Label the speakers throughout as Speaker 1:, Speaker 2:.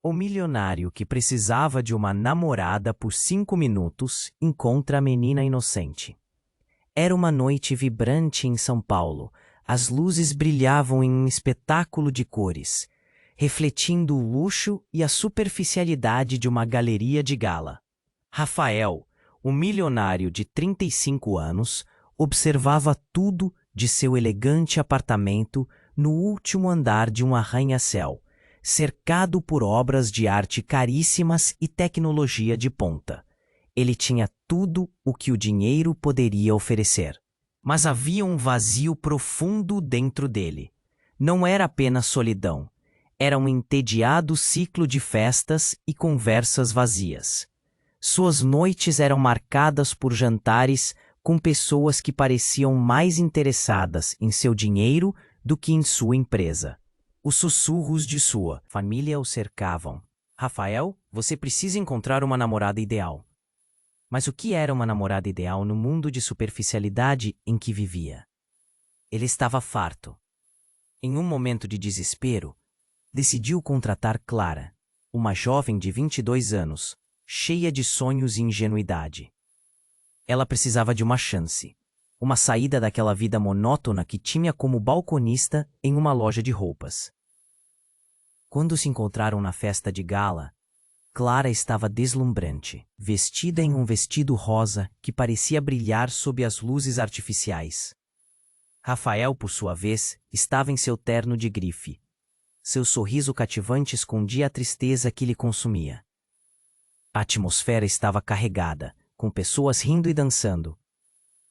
Speaker 1: O milionário que precisava de uma namorada por 5 minutos encontra a menina inocente. Era uma noite vibrante em São Paulo. As luzes brilhavam em um espetáculo de cores, refletindo o luxo e a superficialidade de uma galeria de gala. Rafael, o milionário de 35 anos, observava tudo de seu elegante apartamento no último andar de um arranha-céu, cercado por obras de arte caríssimas e tecnologia de ponta. Ele tinha tudo o que o dinheiro poderia oferecer. Mas havia um vazio profundo dentro dele. Não era apenas solidão. Era um entediado ciclo de festas e conversas vazias. Suas noites eram marcadas por jantares com pessoas que pareciam mais interessadas em seu dinheiro do que em sua empresa. Os sussurros de sua família o cercavam. Rafael, você precisa encontrar uma namorada ideal. Mas o que era uma namorada ideal no mundo de superficialidade em que vivia? Ele estava farto. Em um momento de desespero, decidiu contratar Clara, uma jovem de 22 anos, cheia de sonhos e ingenuidade. Ela precisava de uma chance, uma saída daquela vida monótona que tinha como balconista em uma loja de roupas. Quando se encontraram na festa de gala, Clara estava deslumbrante, vestida em um vestido rosa que parecia brilhar sob as luzes artificiais. Rafael, por sua vez, estava em seu terno de grife. Seu sorriso cativante escondia a tristeza que lhe consumia. A atmosfera estava carregada, com pessoas rindo e dançando.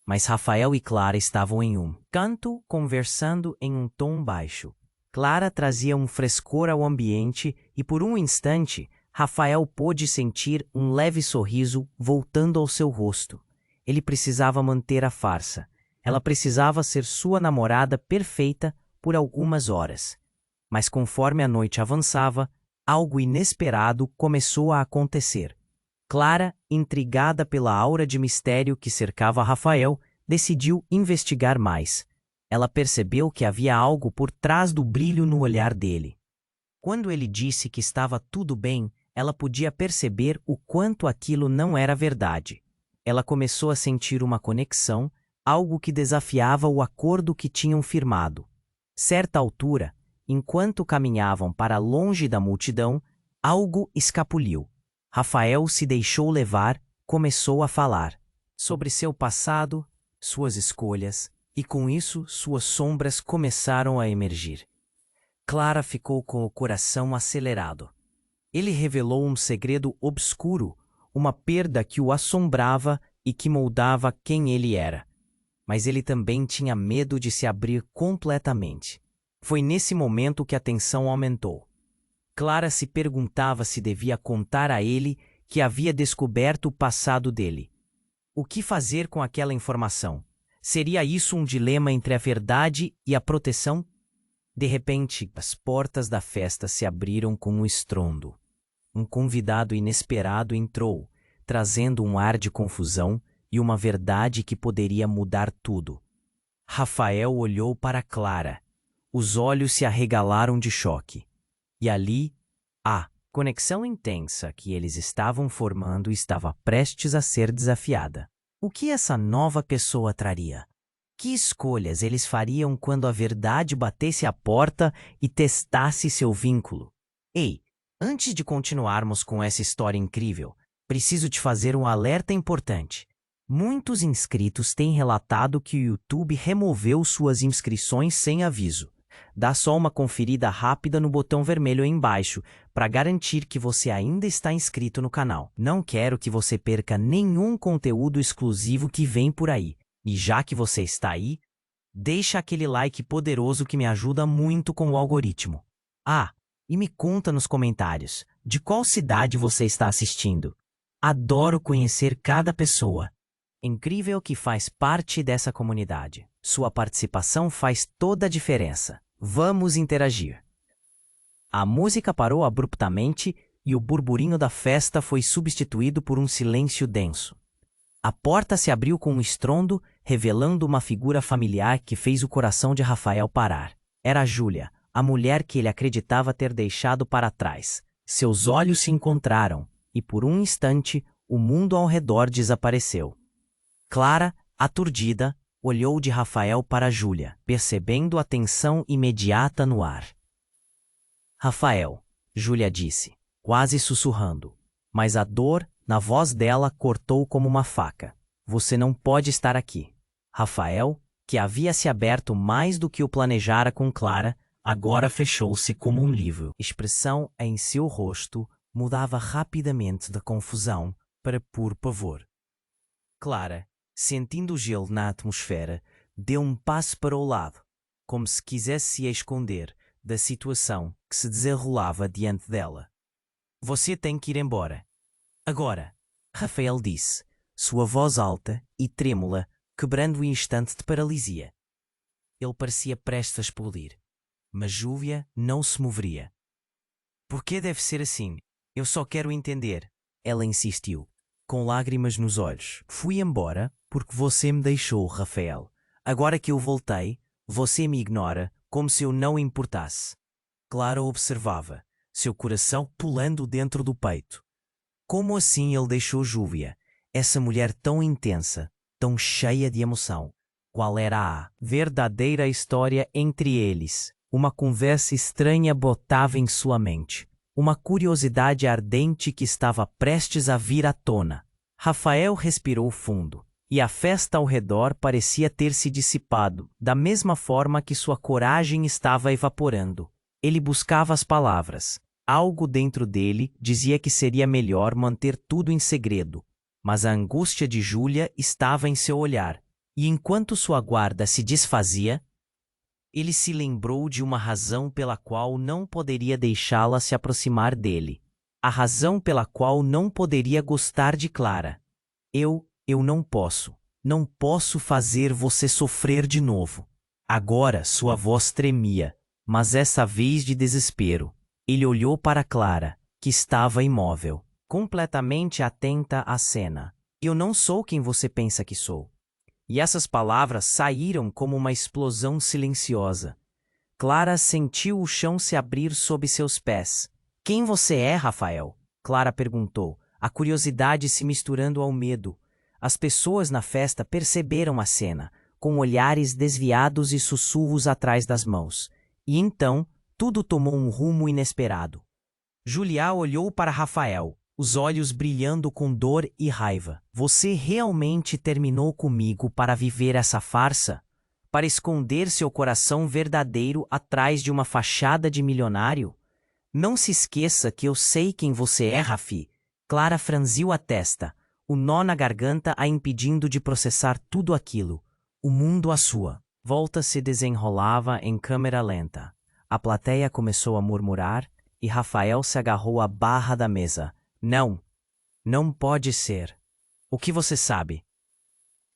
Speaker 1: Mas Rafael e Clara estavam em um canto, conversando em um tom baixo. Clara trazia um frescor ao ambiente e, por um instante, Rafael pôde sentir um leve sorriso voltando ao seu rosto. Ele precisava manter a farsa. Ela precisava ser sua namorada perfeita por algumas horas. Mas conforme a noite avançava, algo inesperado começou a acontecer. Clara, intrigada pela aura de mistério que cercava Rafael, decidiu investigar mais. Ela percebeu que havia algo por trás do brilho no olhar dele. Quando ele disse que estava tudo bem, ela podia perceber o quanto aquilo não era verdade. Ela começou a sentir uma conexão, algo que desafiava o acordo que tinham firmado. Certa altura, enquanto caminhavam para longe da multidão, algo escapuliu. Rafael se deixou levar, começou a falar sobre seu passado, suas escolhas, e com isso suas sombras começaram a emergir. Clara ficou com o coração acelerado. Ele revelou um segredo obscuro, uma perda que o assombrava e que moldava quem ele era. Mas ele também tinha medo de se abrir completamente. Foi nesse momento que a tensão aumentou. Clara se perguntava se devia contar a ele que havia descoberto o passado dele. O que fazer com aquela informação? Seria isso um dilema entre a verdade e a proteção? De repente, as portas da festa se abriram com um estrondo. Um convidado inesperado entrou, trazendo um ar de confusão e uma verdade que poderia mudar tudo. Rafael olhou para Clara. Os olhos se arregalaram de choque. E ali, a conexão intensa que eles estavam formando estava prestes a ser desafiada. O que essa nova pessoa traria? Que escolhas eles fariam quando a verdade batesse à porta e testasse seu vínculo? Ei, antes de continuarmos com essa história incrível, preciso te fazer um alerta importante. Muitos inscritos têm relatado que o YouTube removeu suas inscrições sem aviso. Dá só uma conferida rápida no botão vermelho aí embaixo para garantir que você ainda está inscrito no canal. Não quero que você perca nenhum conteúdo exclusivo que vem por aí. E já que você está aí, deixa aquele like poderoso que me ajuda muito com o algoritmo. Ah, e me conta nos comentários de qual cidade você está assistindo. Adoro conhecer cada pessoa. Incrível que faz parte dessa comunidade. Sua participação faz toda a diferença. Vamos interagir. A música parou abruptamente e o burburinho da festa foi substituído por um silêncio denso. A porta se abriu com um estrondo, revelando uma figura familiar que fez o coração de Rafael parar. Era Júlia, a mulher que ele acreditava ter deixado para trás. Seus olhos se encontraram, e por um instante, o mundo ao redor desapareceu. Clara, aturdida, olhou de Rafael para Júlia, percebendo a tensão imediata no ar. Rafael, Júlia disse, quase sussurrando, mas a dor na voz dela cortou como uma faca. Você não pode estar aqui. Rafael, que havia se aberto mais do que o planejara com Clara, agora fechou-se como um livro. A expressão em seu rosto mudava rapidamente da confusão para puro pavor. Clara, sentindo o gelo na atmosfera, deu um passo para o lado, como se quisesse se esconder da situação que se desenrolava diante dela. Você tem que ir embora. Agora, Rafael disse, sua voz alta e trêmula, quebrando o instante de paralisia. Ele parecia prestes a explodir, mas Júlia não se moveria. Por que deve ser assim? Eu só quero entender. Ela insistiu, com lágrimas nos olhos. Fui embora porque você me deixou, Rafael. Agora que eu voltei, você me ignora como se eu não importasse. Clara observava, seu coração pulando dentro do peito. Como assim ele deixou Júlia, essa mulher tão intensa, tão cheia de emoção? Qual era a verdadeira história entre eles? Uma conversa estranha botava em sua mente. Uma curiosidade ardente que estava prestes a vir à tona. Rafael respirou fundo, e a festa ao redor parecia ter se dissipado, da mesma forma que sua coragem estava evaporando. Ele buscava as palavras. Algo dentro dele dizia que seria melhor manter tudo em segredo, mas a angústia de Júlia estava em seu olhar, e enquanto sua guarda se desfazia, ele se lembrou de uma razão pela qual não poderia deixá-la se aproximar dele. A razão pela qual não poderia gostar de Clara. Eu não posso. Não posso fazer você sofrer de novo. Agora sua voz tremia, mas essa vez de desespero. Ele olhou para Clara, que estava imóvel, completamente atenta à cena. Eu não sou quem você pensa que sou. E essas palavras saíram como uma explosão silenciosa. Clara sentiu o chão se abrir sob seus pés. Quem você é, Rafael? Clara perguntou, a curiosidade se misturando ao medo. As pessoas na festa perceberam a cena, com olhares desviados e sussurros atrás das mãos. E então, tudo tomou um rumo inesperado. Júlia olhou para Rafael, os olhos brilhando com dor e raiva. Você realmente terminou comigo para viver essa farsa? Para esconder seu coração verdadeiro atrás de uma fachada de milionário? Não se esqueça que eu sei quem você é, Rafi. Clara franziu a testa, o nó na garganta a impedindo de processar tudo aquilo. O mundo à sua volta se desenrolava em câmera lenta. A plateia começou a murmurar e Rafael se agarrou à barra da mesa. Não, não pode ser. O que você sabe?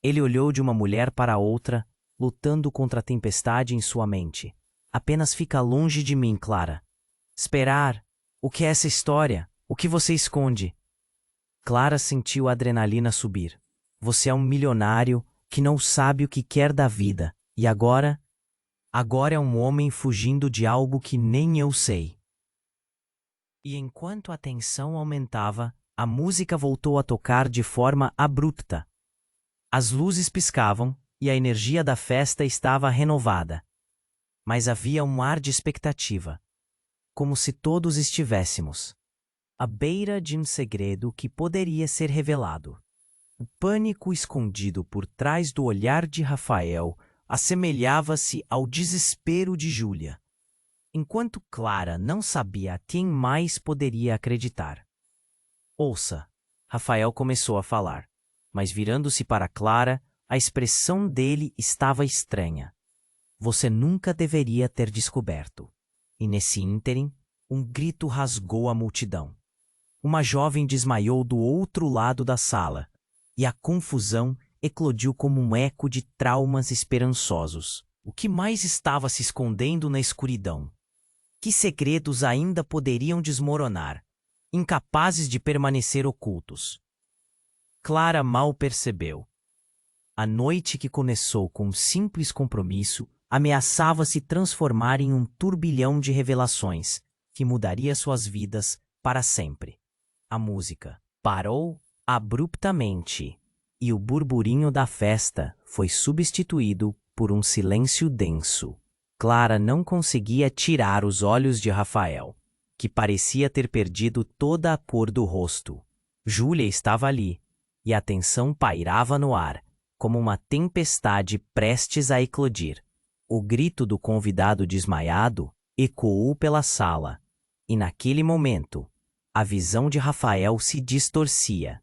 Speaker 1: Ele olhou de uma mulher para outra, lutando contra a tempestade em sua mente. Apenas fica longe de mim, Clara. Esperar. O que é essa história? O que você esconde? Clara sentiu a adrenalina subir. Você é um milionário que não sabe o que quer da vida. E agora? Agora é um homem fugindo de algo que nem eu sei. E enquanto a tensão aumentava, a música voltou a tocar de forma abrupta. As luzes piscavam e a energia da festa estava renovada. Mas havia um ar de expectativa, como se todos estivéssemos à beira de um segredo que poderia ser revelado. O pânico escondido por trás do olhar de Rafael assemelhava-se ao desespero de Júlia, enquanto Clara não sabia a quem mais poderia acreditar. Ouça, Rafael começou a falar, mas virando-se para Clara, a expressão dele estava estranha. Você nunca deveria ter descoberto. E nesse ínterim, um grito rasgou a multidão. Uma jovem desmaiou do outro lado da sala, e a confusão eclodiu como um eco de traumas esperançosos. O que mais estava se escondendo na escuridão? Que segredos ainda poderiam desmoronar, incapazes de permanecer ocultos? Clara mal percebeu. A noite que começou com um simples compromisso ameaçava se transformar em um turbilhão de revelações que mudaria suas vidas para sempre. A música parou abruptamente e o burburinho da festa foi substituído por um silêncio denso. Clara não conseguia tirar os olhos de Rafael, que parecia ter perdido toda a cor do rosto. Júlia estava ali, e a tensão pairava no ar, como uma tempestade prestes a eclodir. O grito do convidado desmaiado ecoou pela sala, e naquele momento, a visão de Rafael se distorcia,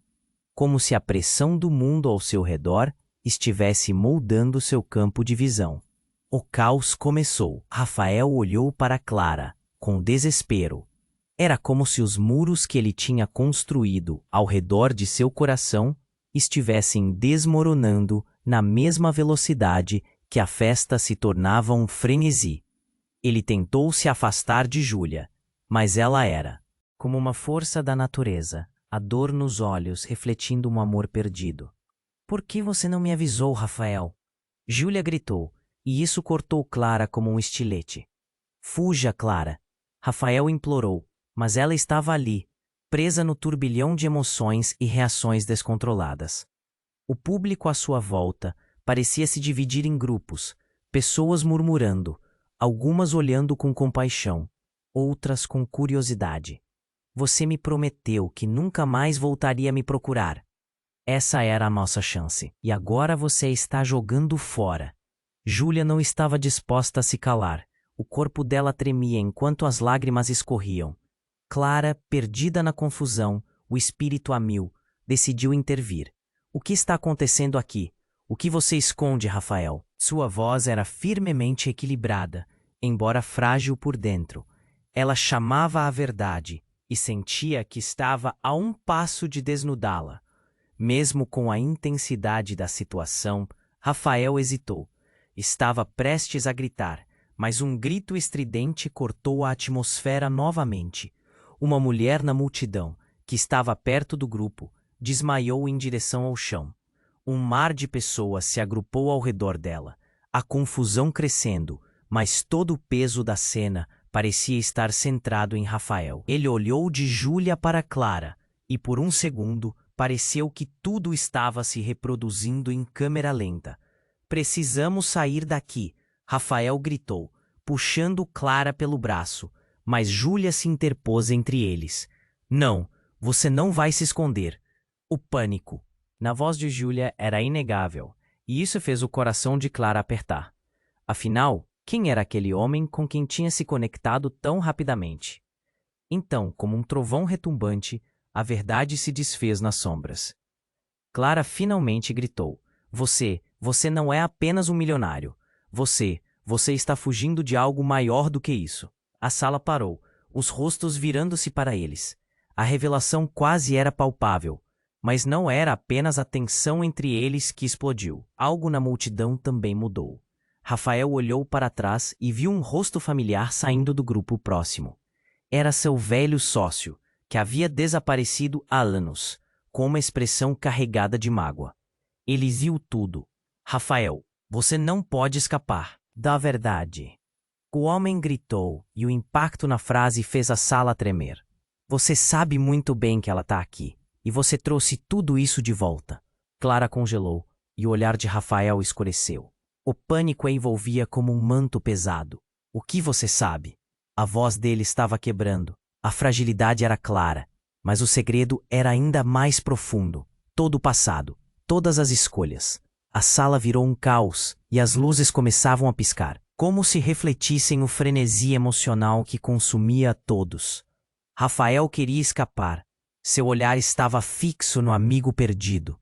Speaker 1: como se a pressão do mundo ao seu redor estivesse moldando seu campo de visão. O caos começou. Rafael olhou para Clara, com desespero. Era como se os muros que ele tinha construído ao redor de seu coração estivessem desmoronando na mesma velocidade que a festa se tornava um frenesi. Ele tentou se afastar de Júlia, mas ela era, como uma força da natureza, a dor nos olhos refletindo um amor perdido. Por que você não me avisou, Rafael? Júlia gritou, e isso cortou Clara como um estilete. Fuja, Clara! Rafael implorou, mas ela estava ali, presa no turbilhão de emoções e reações descontroladas. O público à sua volta parecia se dividir em grupos, pessoas murmurando, algumas olhando com compaixão, outras com curiosidade. Você me prometeu que nunca mais voltaria a me procurar. Essa era a nossa chance, e agora você está jogando fora. Júlia não estava disposta a se calar. O corpo dela tremia enquanto as lágrimas escorriam. Clara, perdida na confusão, o espírito a mil, decidiu intervir. O que está acontecendo aqui? O que você esconde, Rafael? Sua voz era firmemente equilibrada, embora frágil por dentro. Ela chamava a verdade e sentia que estava a um passo de desnudá-la. Mesmo com a intensidade da situação, Rafael hesitou. Estava prestes a gritar, mas um grito estridente cortou a atmosfera novamente. Uma mulher na multidão, que estava perto do grupo, desmaiou em direção ao chão. Um mar de pessoas se agrupou ao redor dela, a confusão crescendo, mas todo o peso da cena parecia estar centrado em Rafael. Ele olhou de Júlia para Clara, e por um segundo pareceu que tudo estava se reproduzindo em câmera lenta. Precisamos sair daqui, Rafael gritou, puxando Clara pelo braço, mas Júlia se interpôs entre eles. Não, você não vai se esconder. O pânico na voz de Júlia era inegável, e isso fez o coração de Clara apertar. Afinal, quem era aquele homem com quem tinha se conectado tão rapidamente? Então, como um trovão retumbante, a verdade se desfez nas sombras. Clara finalmente gritou. Você não é apenas um milionário. Você está fugindo de algo maior do que isso. A sala parou, os rostos virando-se para eles. A revelação quase era palpável, mas não era apenas a tensão entre eles que explodiu. Algo na multidão também mudou. Rafael olhou para trás e viu um rosto familiar saindo do grupo próximo. Era seu velho sócio, que havia desaparecido há anos, com uma expressão carregada de mágoa. Ele viu tudo. Rafael, você não pode escapar da verdade. O homem gritou e o impacto na frase fez a sala tremer. Você sabe muito bem que ela está aqui, e você trouxe tudo isso de volta. Clara congelou e o olhar de Rafael escureceu. O pânico a envolvia como um manto pesado. O que você sabe? A voz dele estava quebrando. A fragilidade era clara, mas o segredo era ainda mais profundo. Todo o passado, todas as escolhas. A sala virou um caos e as luzes começavam a piscar, como se refletissem o frenesi emocional que consumia a todos. Rafael queria escapar. Seu olhar estava fixo no amigo perdido.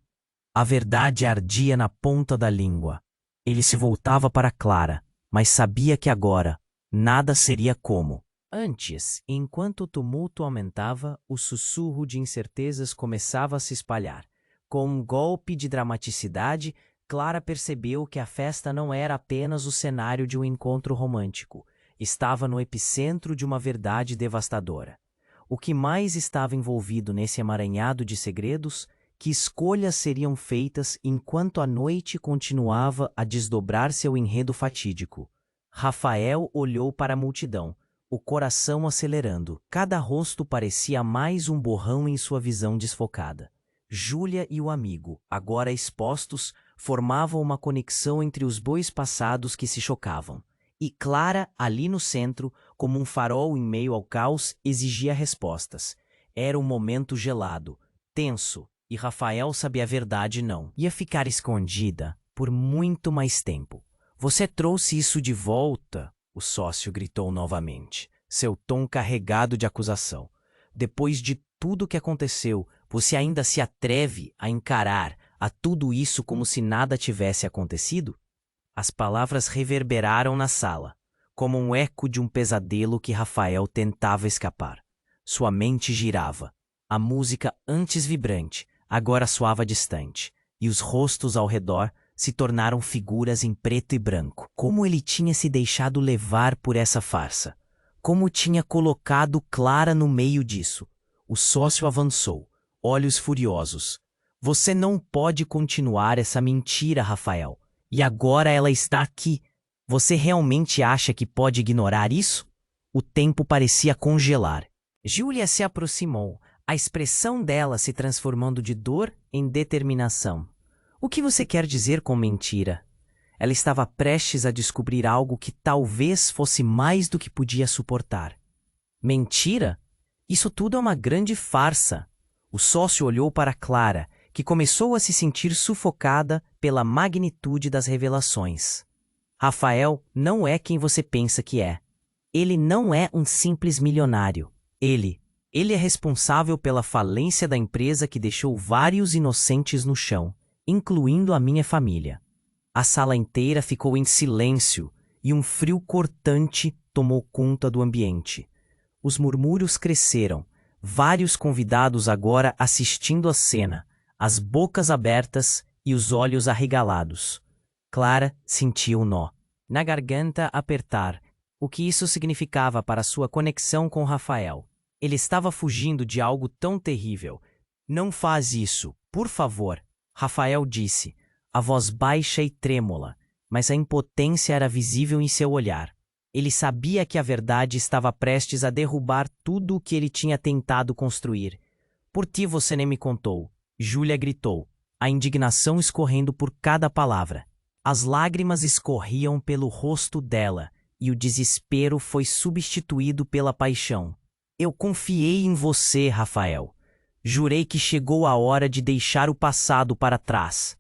Speaker 1: A verdade ardia na ponta da língua. Ele se voltava para Clara, mas sabia que agora nada seria como antes. Enquanto o tumulto aumentava, o sussurro de incertezas começava a se espalhar. Com um golpe de dramaticidade, Clara percebeu que a festa não era apenas o cenário de um encontro romântico. Estava no epicentro de uma verdade devastadora. O que mais estava envolvido nesse emaranhado de segredos? Que escolhas seriam feitas enquanto a noite continuava a desdobrar seu enredo fatídico? Rafael olhou para a multidão, o coração acelerando. Cada rosto parecia mais um borrão em sua visão desfocada. Júlia e o amigo, agora expostos, formavam uma conexão entre os dois passados que se chocavam. E Clara, ali no centro, como um farol em meio ao caos, exigia respostas. Era um momento gelado, tenso, e Rafael sabia a verdade não. Ia ficar escondida por muito mais tempo. Você trouxe isso de volta? O sócio gritou novamente, seu tom carregado de acusação. Depois de tudo o que aconteceu, você ainda se atreve a encarar a tudo isso como se nada tivesse acontecido? As palavras reverberaram na sala, como um eco de um pesadelo que Rafael tentava escapar. Sua mente girava. A música, antes vibrante, agora soava distante, e os rostos ao redor se tornaram figuras em preto e branco. Como ele tinha se deixado levar por essa farsa? Como tinha colocado Clara no meio disso? O sócio avançou, olhos furiosos. Você não pode continuar essa mentira, Rafael. E agora ela está aqui. Você realmente acha que pode ignorar isso? O tempo parecia congelar. Júlia se aproximou, a expressão dela se transformando de dor em determinação. O que você quer dizer com mentira? Ela estava prestes a descobrir algo que talvez fosse mais do que podia suportar. Mentira? Isso tudo é uma grande farsa. O sócio olhou para Clara, que começou a se sentir sufocada pela magnitude das revelações. Rafael não é quem você pensa que é. Ele não é um simples milionário. Ele é responsável pela falência da empresa que deixou vários inocentes no chão, incluindo a minha família. A sala inteira ficou em silêncio e um frio cortante tomou conta do ambiente. Os murmúrios cresceram, vários convidados agora assistindo a cena, as bocas abertas e os olhos arregalados. Clara sentiu um nó na garganta apertar, o que isso significava para sua conexão com Rafael. Ele estava fugindo de algo tão terrível. Não faz isso, por favor, Rafael disse, a voz baixa e trêmula, mas a impotência era visível em seu olhar. Ele sabia que a verdade estava prestes a derrubar tudo o que ele tinha tentado construir. Por que você nem me contou? Júlia gritou, a indignação escorrendo por cada palavra. As lágrimas escorriam pelo rosto dela, e o desespero foi substituído pela paixão. Eu confiei em você, Rafael. Jurei que chegou a hora de deixar o passado para trás.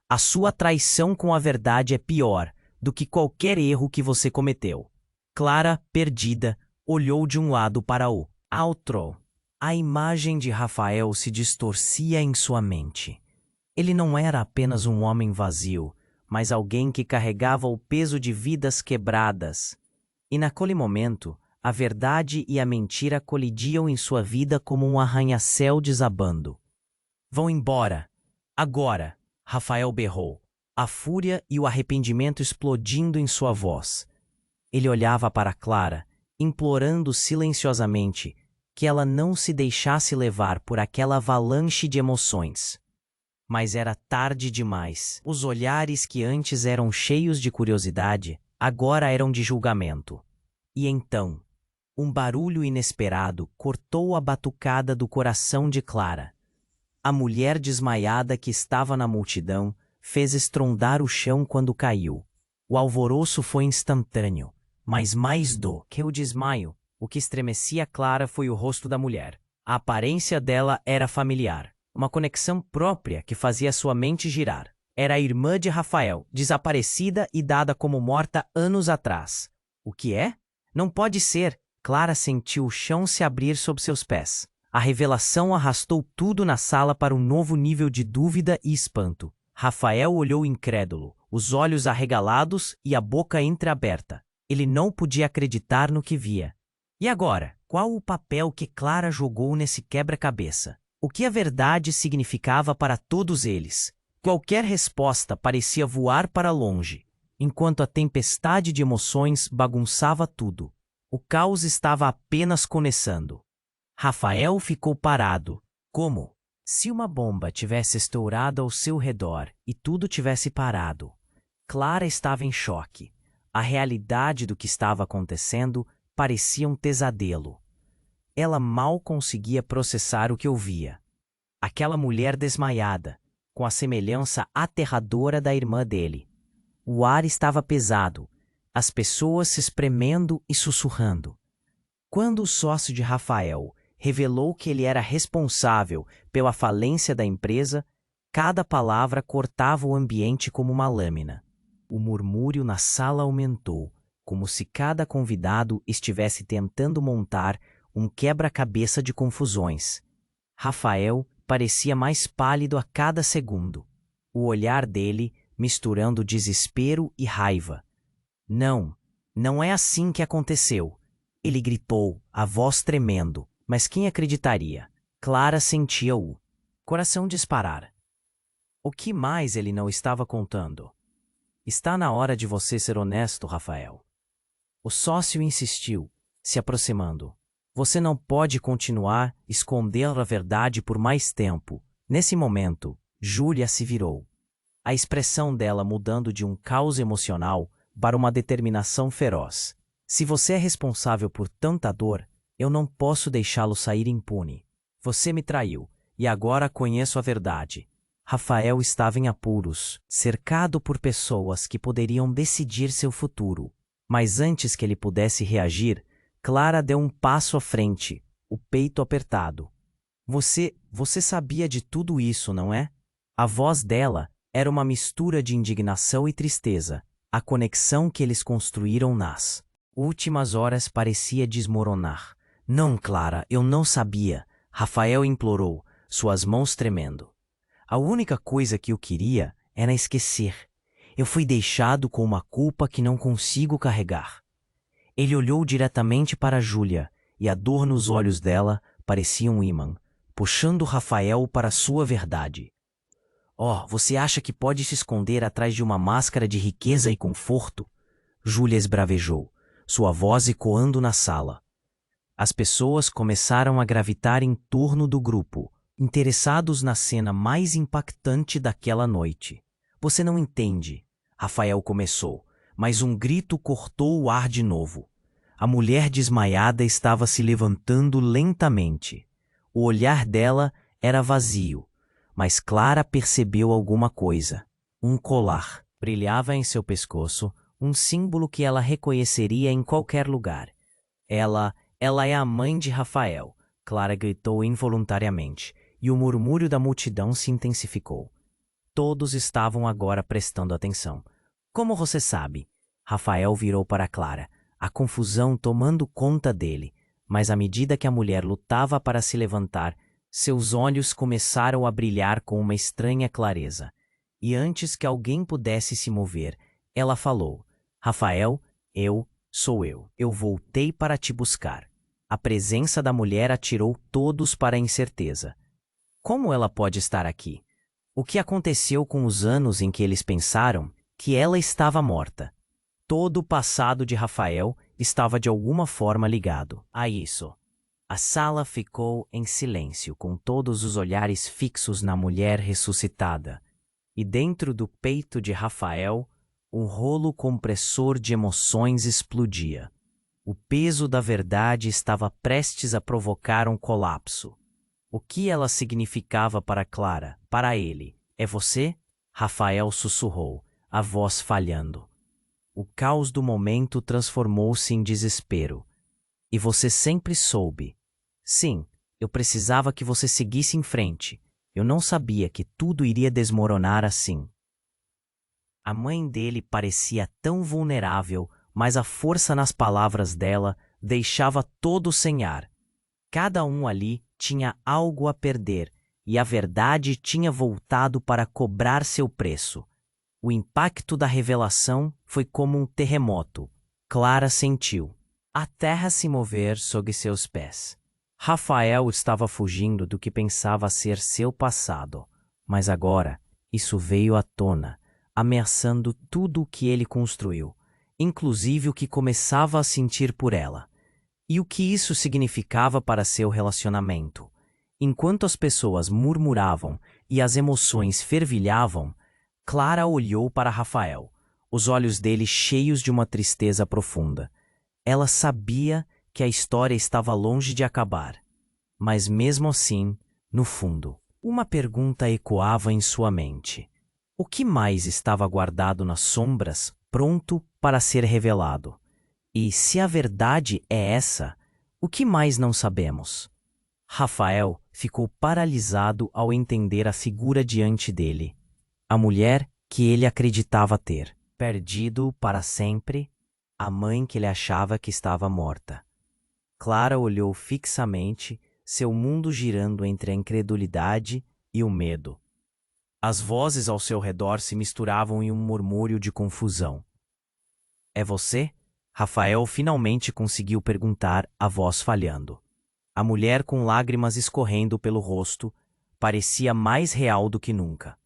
Speaker 1: A sua traição com a verdade é pior do que qualquer erro que você cometeu. Clara, perdida, olhou de um lado para o outro. A imagem de Rafael se distorcia em sua mente. Ele não era apenas um homem vazio, mas alguém que carregava o peso de vidas quebradas. E naquele momento, a verdade e a mentira colidiam em sua vida como um arranha-céu desabando. Vão embora. Agora, Rafael berrou, a fúria e o arrependimento explodindo em sua voz. Ele olhava para Clara, implorando silenciosamente que ela não se deixasse levar por aquela avalanche de emoções. Mas era tarde demais. Os olhares que antes eram cheios de curiosidade, agora eram de julgamento. E então, um barulho inesperado cortou a batucada do coração de Clara. A mulher desmaiada que estava na multidão fez estrondar o chão quando caiu. O alvoroço foi instantâneo, mas mais do que o desmaio, o que estremecia Clara foi o rosto da mulher. A aparência dela era familiar, uma conexão própria que fazia sua mente girar. Era a irmã de Rafael, desaparecida e dada como morta anos atrás. O que é? Não pode ser. Clara sentiu o chão se abrir sob seus pés. A revelação arrastou tudo na sala para um novo nível de dúvida e espanto. Rafael olhou incrédulo, os olhos arregalados e a boca entreaberta. Ele não podia acreditar no que via. E agora, qual o papel que Clara jogou nesse quebra-cabeça? O que a verdade significava para todos eles? Qualquer resposta parecia voar para longe, enquanto a tempestade de emoções bagunçava tudo. O caos estava apenas começando. Rafael ficou parado, como se uma bomba tivesse estourado ao seu redor e tudo tivesse parado. Clara estava em choque. A realidade do que estava acontecendo parecia um pesadelo. Ela mal conseguia processar o que ouvia. Aquela mulher desmaiada, com a semelhança aterradora da irmã dele. O ar estava pesado, as pessoas se espremendo e sussurrando. Quando o sócio de Rafael revelou que ele era responsável pela falência da empresa, cada palavra cortava o ambiente como uma lâmina. O murmúrio na sala aumentou, como se cada convidado estivesse tentando montar um quebra-cabeça de confusões. Rafael parecia mais pálido a cada segundo. O olhar dele misturando desespero e raiva. Não, não é assim que aconteceu. Ele gritou, a voz tremendo. Mas quem acreditaria? Clara sentia o coração disparar. O que mais ele não estava contando? Está na hora de você ser honesto, Rafael. O sócio insistiu, se aproximando. Você não pode continuar esconder a verdade por mais tempo. Nesse momento, Júlia se virou. A expressão dela mudando de um caos emocional para uma determinação feroz. Se você é responsável por tanta dor, eu não posso deixá-lo sair impune. Você me traiu, e agora conheço a verdade. Rafael estava em apuros, cercado por pessoas que poderiam decidir seu futuro. Mas antes que ele pudesse reagir, Clara deu um passo à frente, o peito apertado. Você sabia de tudo isso, não é? A voz dela era uma mistura de indignação e tristeza. A conexão que eles construíram nas últimas horas parecia desmoronar. Não, Clara, eu não sabia. Rafael implorou, suas mãos tremendo. A única coisa que eu queria era esquecer. Eu fui deixado com uma culpa que não consigo carregar. Ele olhou diretamente para Júlia, e a dor nos olhos dela parecia um ímã, puxando Rafael para sua verdade. Oh, você acha que pode se esconder atrás de uma máscara de riqueza e conforto? Júlia esbravejou, sua voz ecoando na sala. As pessoas começaram a gravitar em torno do grupo, interessados na cena mais impactante daquela noite. Você não entende, Rafael começou, mas um grito cortou o ar de novo. A mulher desmaiada estava se levantando lentamente. O olhar dela era vazio, mas Clara percebeu alguma coisa. Um colar brilhava em seu pescoço, um símbolo que ela reconheceria em qualquer lugar. Ela é a mãe de Rafael, Clara gritou involuntariamente, e o murmúrio da multidão se intensificou. Todos estavam agora prestando atenção. Como você sabe? Rafael virou para Clara, a confusão tomando conta dele, mas à medida que a mulher lutava para se levantar, seus olhos começaram a brilhar com uma estranha clareza. E antes que alguém pudesse se mover, ela falou, Rafael, sou eu. Eu voltei para te buscar. A presença da mulher atirou todos para a incerteza. Como ela pode estar aqui? O que aconteceu com os anos em que eles pensaram que ela estava morta? Todo o passado de Rafael estava de alguma forma ligado a isso. A sala ficou em silêncio, com todos os olhares fixos na mulher ressuscitada. E dentro do peito de Rafael, um rolo compressor de emoções explodia. O peso da verdade estava prestes a provocar um colapso. O que ela significava para Clara, para ele? É você? Rafael sussurrou, a voz falhando. O caos do momento transformou-se em desespero. E você sempre soube. Sim, eu precisava que você seguisse em frente. Eu não sabia que tudo iria desmoronar assim. A mãe dele parecia tão vulnerável, mas a força nas palavras dela deixava todos sem ar. Cada um ali tinha algo a perder, e a verdade tinha voltado para cobrar seu preço. O impacto da revelação foi como um terremoto. Clara sentiu a terra se mover sob seus pés. Rafael estava fugindo do que pensava ser seu passado, mas agora isso veio à tona, ameaçando tudo o que ele construiu, inclusive o que começava a sentir por ela. E o que isso significava para seu relacionamento? Enquanto as pessoas murmuravam e as emoções fervilhavam, Clara olhou para Rafael, os olhos dele cheios de uma tristeza profunda. Ela sabia que a história estava longe de acabar. Mas mesmo assim, no fundo, uma pergunta ecoava em sua mente. O que mais estava guardado nas sombras, pronto para ser revelado? E se a verdade é essa, o que mais não sabemos? Rafael ficou paralisado ao entender a figura diante dele. A mulher que ele acreditava ter perdido para sempre, a mãe que ele achava que estava morta. Clara olhou fixamente, seu mundo girando entre a incredulidade e o medo. As vozes ao seu redor se misturavam em um murmúrio de confusão. É você? Rafael finalmente conseguiu perguntar, a voz falhando. A mulher, com lágrimas escorrendo pelo rosto, parecia mais real do que nunca.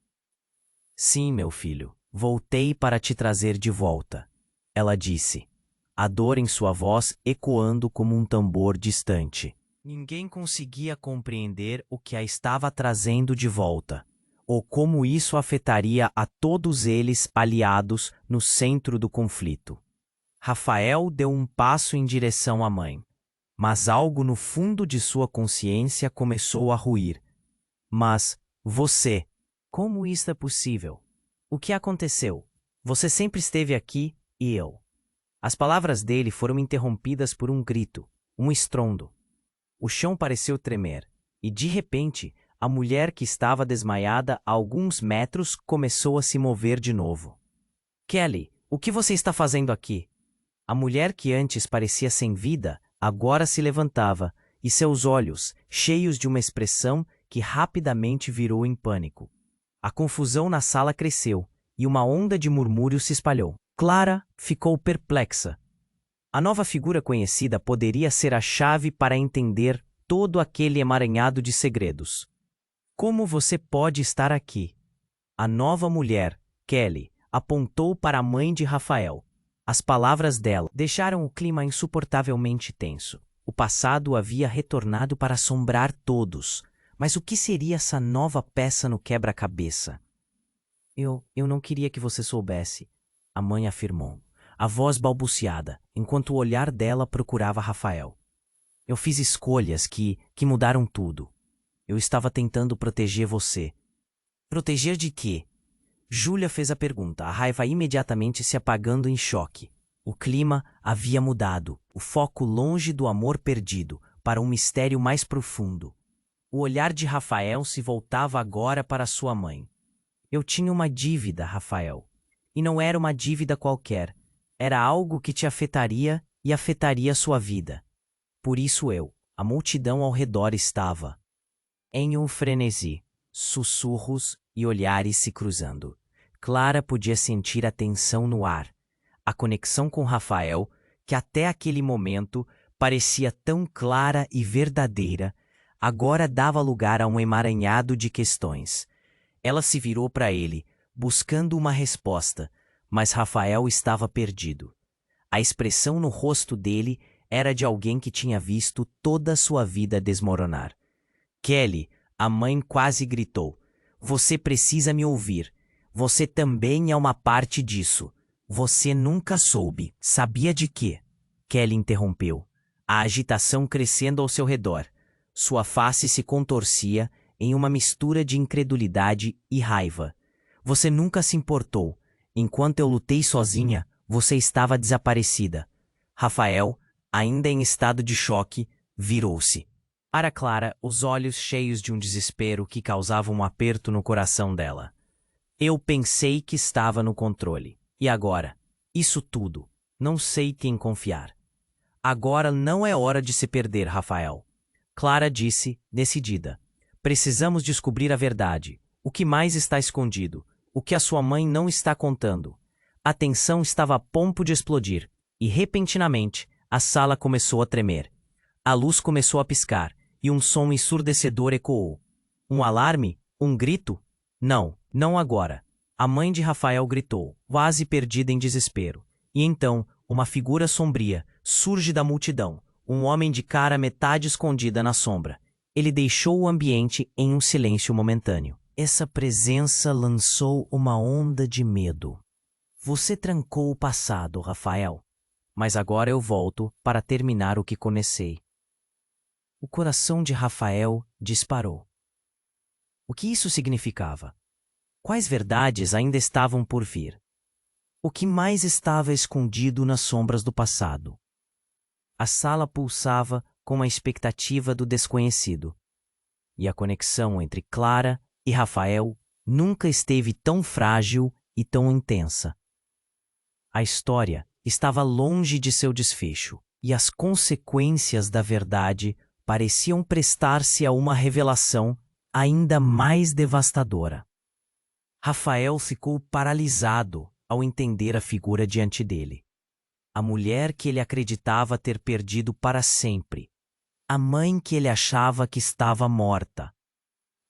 Speaker 1: Sim, meu filho, voltei para te trazer de volta, ela disse, a dor em sua voz ecoando como um tambor distante. Ninguém conseguia compreender o que a estava trazendo de volta, ou como isso afetaria a todos eles aliados no centro do conflito. Rafael deu um passo em direção à mãe, mas algo no fundo de sua consciência começou a ruir. Mas, você, como isso é possível? O que aconteceu? Você sempre esteve aqui e eu. As palavras dele foram interrompidas por um grito, um estrondo. O chão pareceu tremer, e de repente, a mulher que estava desmaiada a alguns metros começou a se mover de novo. Kelly, o que você está fazendo aqui? A mulher que antes parecia sem vida, agora se levantava, e seus olhos, cheios de uma expressão que rapidamente virou em pânico. A confusão na sala cresceu, e uma onda de murmúrios se espalhou. Clara ficou perplexa. A nova figura conhecida poderia ser a chave para entender todo aquele emaranhado de segredos. Como você pode estar aqui? A nova mulher, Kelly, apontou para a mãe de Rafael. As palavras dela deixaram o clima insuportavelmente tenso. O passado havia retornado para assombrar todos. Mas o que seria essa nova peça no quebra-cabeça? Eu não queria que você soubesse, a mãe afirmou, a voz balbuciada, enquanto o olhar dela procurava Rafael. Eu fiz escolhas que mudaram tudo. Eu estava tentando proteger você. Proteger de quê? Júlia fez a pergunta, a raiva imediatamente se apagando em choque. O clima havia mudado, o foco longe do amor perdido, para um mistério mais profundo. O olhar de Rafael se voltava agora para sua mãe. Eu tinha uma dívida, Rafael. E não era uma dívida qualquer. Era algo que te afetaria e afetaria sua vida. Por isso a multidão ao redor estava em um frenesi, sussurros e olhares se cruzando. Clara podia sentir a tensão no ar. A conexão com Rafael, que até aquele momento parecia tão clara e verdadeira, agora dava lugar a um emaranhado de questões. Ela se virou para ele, buscando uma resposta, mas Rafael estava perdido. A expressão no rosto dele era de alguém que tinha visto toda a sua vida desmoronar. Kelly, a mãe quase gritou. Você precisa me ouvir. Você também é uma parte disso. Você nunca soube. Sabia de quê? Kelly interrompeu. A agitação crescendo ao seu redor. Sua face se contorcia em uma mistura de incredulidade e raiva. Você nunca se importou. Enquanto eu lutei sozinha, você estava desaparecida. Rafael, ainda em estado de choque, virou-se. Para Clara, os olhos cheios de um desespero que causava um aperto no coração dela. Eu pensei que estava no controle. E agora? Isso tudo. Não sei quem confiar. Agora não é hora de se perder, Rafael. Clara disse, decidida. Precisamos descobrir a verdade. O que mais está escondido? O que a sua mãe não está contando? A tensão estava a ponto de explodir, e repentinamente, a sala começou a tremer. A luz começou a piscar, e um som ensurdecedor ecoou. Um alarme? Um grito? Não, não agora. A mãe de Rafael gritou, quase perdida em desespero. E então, uma figura sombria surge da multidão, um homem de cara metade escondida na sombra. Ele deixou o ambiente em um silêncio momentâneo. Essa presença lançou uma onda de medo. Você trancou o passado, Rafael. Mas agora eu volto para terminar o que comecei. O coração de Rafael disparou. O que isso significava? Quais verdades ainda estavam por vir? O que mais estava escondido nas sombras do passado? A sala pulsava com a expectativa do desconhecido. E a conexão entre Clara e Rafael nunca esteve tão frágil e tão intensa. A história estava longe de seu desfecho, e as consequências da verdade pareciam prestar-se a uma revelação ainda mais devastadora. Rafael ficou paralisado ao entender a figura diante dele. A mulher que ele acreditava ter perdido para sempre. A mãe que ele achava que estava morta.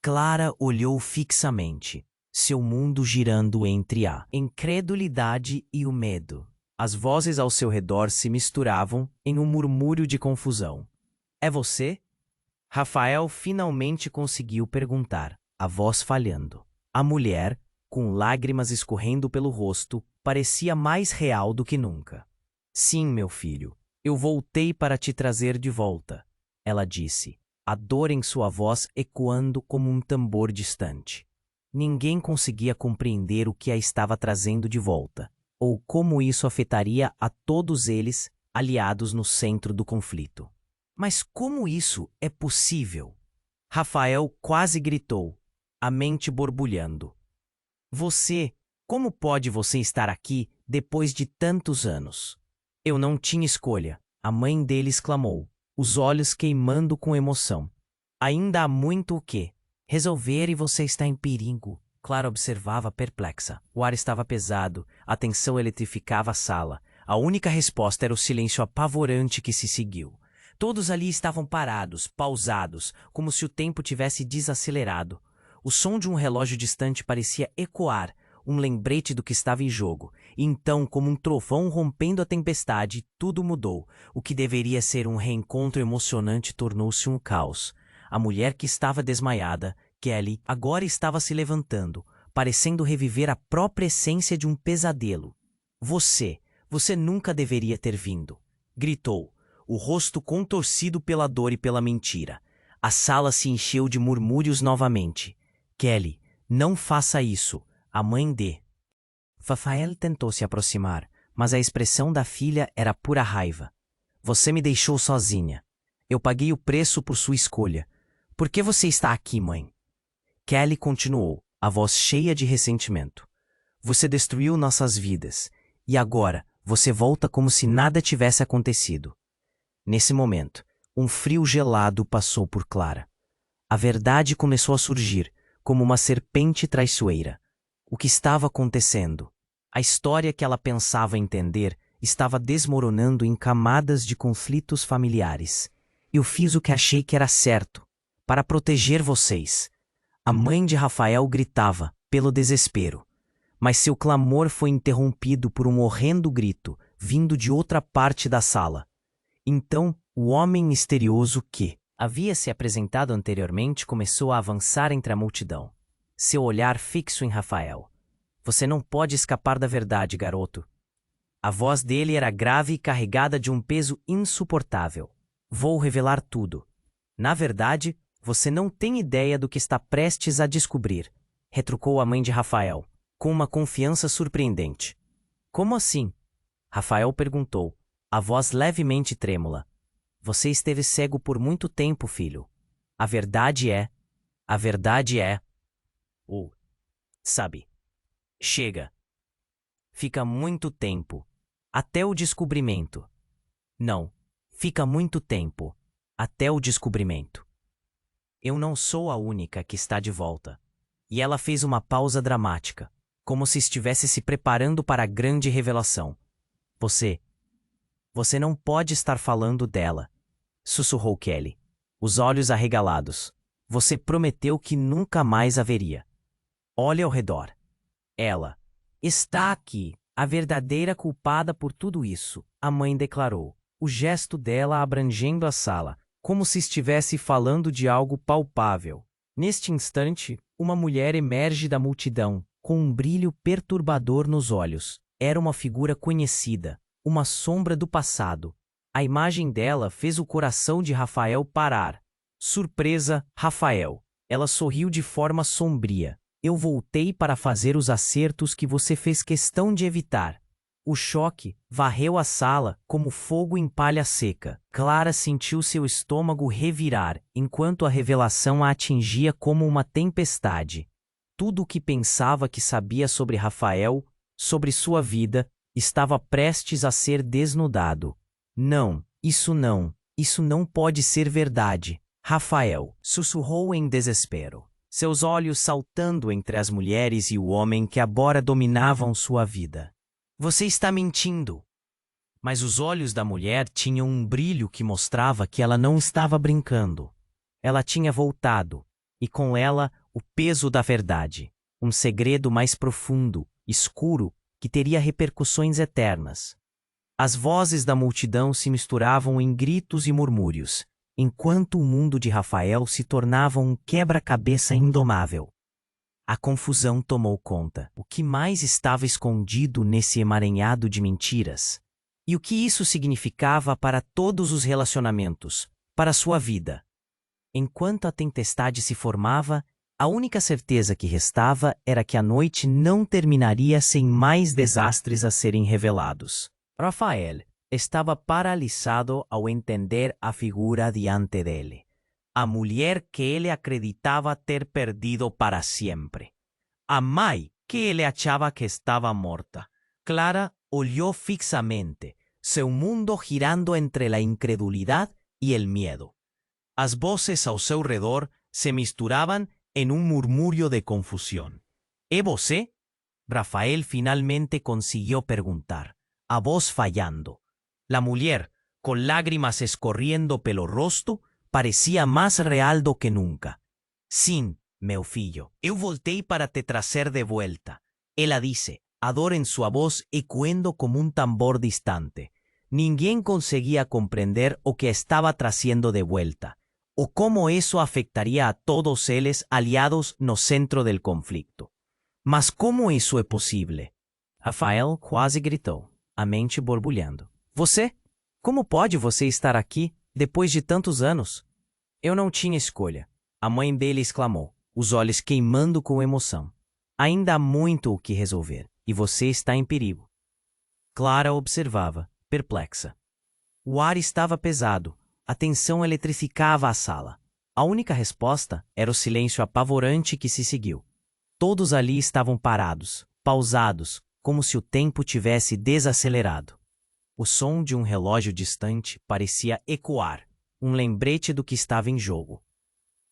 Speaker 1: Clara olhou fixamente, seu mundo girando entre a incredulidade e o medo. As vozes ao seu redor se misturavam em um murmúrio de confusão. É você? Rafael finalmente conseguiu perguntar, a voz falhando. A mulher, com lágrimas escorrendo pelo rosto, parecia mais real do que nunca. Sim, meu filho, eu voltei para te trazer de volta, ela disse, a dor em sua voz ecoando como um tambor distante. Ninguém conseguia compreender o que a estava trazendo de volta, ou como isso afetaria a todos eles, aliados no centro do conflito. Mas como isso é possível? Rafael quase gritou, a mente borbulhando. Como pode você estar aqui depois de tantos anos? Eu não tinha escolha, a mãe dele exclamou, os olhos queimando com emoção. Ainda há muito o que resolver e você está em perigo. Clara observava perplexa. O ar estava pesado, a tensão eletrificava a sala. A única resposta era o silêncio apavorante que se seguiu. Todos ali estavam parados, pausados, como se o tempo tivesse desacelerado. O som de um relógio distante parecia ecoar, um lembrete do que estava em jogo. E então, como um trovão rompendo a tempestade, tudo mudou. O que deveria ser um reencontro emocionante tornou-se um caos. A mulher que estava desmaiada, Kelly, agora estava se levantando, parecendo reviver a própria essência de um pesadelo. Você nunca deveria ter vindo, gritou, o rosto contorcido pela dor e pela mentira. A sala se encheu de murmúrios novamente. Kelly, não faça isso. A mãe de Rafael tentou se aproximar, mas a expressão da filha era pura raiva. Você me deixou sozinha. Eu paguei o preço por sua escolha. Por que você está aqui, mãe? Kelly continuou, a voz cheia de ressentimento. Você destruiu nossas vidas, e agora você volta como se nada tivesse acontecido. Nesse momento, um frio gelado passou por Clara. A verdade começou a surgir, como uma serpente traiçoeira. O que estava acontecendo? A história que ela pensava entender estava desmoronando em camadas de conflitos familiares. Eu fiz o que achei que era certo, para proteger vocês. A mãe de Rafael gritava, pelo desespero. Mas seu clamor foi interrompido por um horrendo grito, vindo de outra parte da sala. Então, o homem misterioso que havia se apresentado anteriormente começou a avançar entre a multidão. Seu olhar fixo em Rafael. Você não pode escapar da verdade, garoto. A voz dele era grave e carregada de um peso insuportável. Vou revelar tudo. Na verdade, você não tem ideia do que está prestes a descobrir, retrucou a mãe de Rafael, com uma confiança surpreendente. Como assim? Rafael perguntou, a voz levemente trêmula. Você esteve cego por muito tempo, filho. A verdade é... Sabe. Chega. Fica muito tempo. Até o descobrimento. Não. Fica muito tempo. Até o descobrimento. Eu não sou a única que está de volta. E ela fez uma pausa dramática, como se estivesse se preparando para a grande revelação. Você não pode estar falando dela, sussurrou Kelly, os olhos arregalados. Você prometeu que nunca mais haveria. Olhe ao redor. Ela está aqui, a verdadeira culpada por tudo isso, a mãe declarou, o gesto dela abrangendo a sala, como se estivesse falando de algo palpável. Neste instante, uma mulher emerge da multidão, com um brilho perturbador nos olhos. Era uma figura conhecida, uma sombra do passado. A imagem dela fez o coração de Rafael parar. Surpresa, Rafael. Ela sorriu de forma sombria. Eu voltei para fazer os acertos que você fez questão de evitar. O choque varreu a sala como fogo em palha seca. Clara sentiu seu estômago revirar, enquanto a revelação a atingia como uma tempestade. Tudo o que pensava que sabia sobre Rafael, sobre sua vida, estava prestes a ser desnudado. Não, isso não pode ser verdade. Rafael sussurrou em desespero, seus olhos saltando entre as mulheres e o homem que agora dominavam sua vida. Você está mentindo. Mas os olhos da mulher tinham um brilho que mostrava que ela não estava brincando. Ela tinha voltado, e com ela o peso da verdade, um segredo mais profundo, escuro, que teria repercussões eternas. As vozes da multidão se misturavam em gritos e murmúrios, enquanto o mundo de Rafael se tornava um quebra-cabeça indomável. A confusão tomou conta. O que mais estava escondido nesse emaranhado de mentiras? E o que isso significava para todos os relacionamentos, para sua vida? Enquanto a tempestade se formava, a única certeza que restava era que a noite não terminaria sem mais desastres a serem revelados. Rafael estava paralisado ao entender a figura diante dele. A mulher que ele acreditava ter perdido para sempre. A mãe que ele achava que estava morta. Clara olhou fixamente, seu mundo girando entre a incredulidade e o medo. As voces ao seu redor se misturaban en un murmullo de confusión. ¿É você? Rafael finalmente consiguió preguntar, a voz fallando. La mujer, con lágrimas escorriendo pelo rosto, parecía más real do que nunca. Sim, meu filho, eu voltei para te trazer de vuelta. Ela disse, a dor en sua voz ecoando como un tambor distante. Ninguém conseguía comprender o que estaba trazendo de vuelta, o cómo eso afectaría a todos eles aliados no centro del conflicto. Mas como isso é possível? Rafael quase gritou, a mente borbulhando. Você? Como pode você estar aqui, depois de tantos anos? Eu não tinha escolha. A mãe dele exclamou, os olhos queimando com emoção. Ainda há muito o que resolver, e você está em perigo. Clara observava, perplexa. O ar estava pesado, a tensão eletrificava a sala. A única resposta era o silêncio apavorante que se seguiu. Todos ali estavam parados, pausados, como se o tempo tivesse desacelerado. O som de um relógio distante parecia ecoar, um lembrete do que estava em jogo.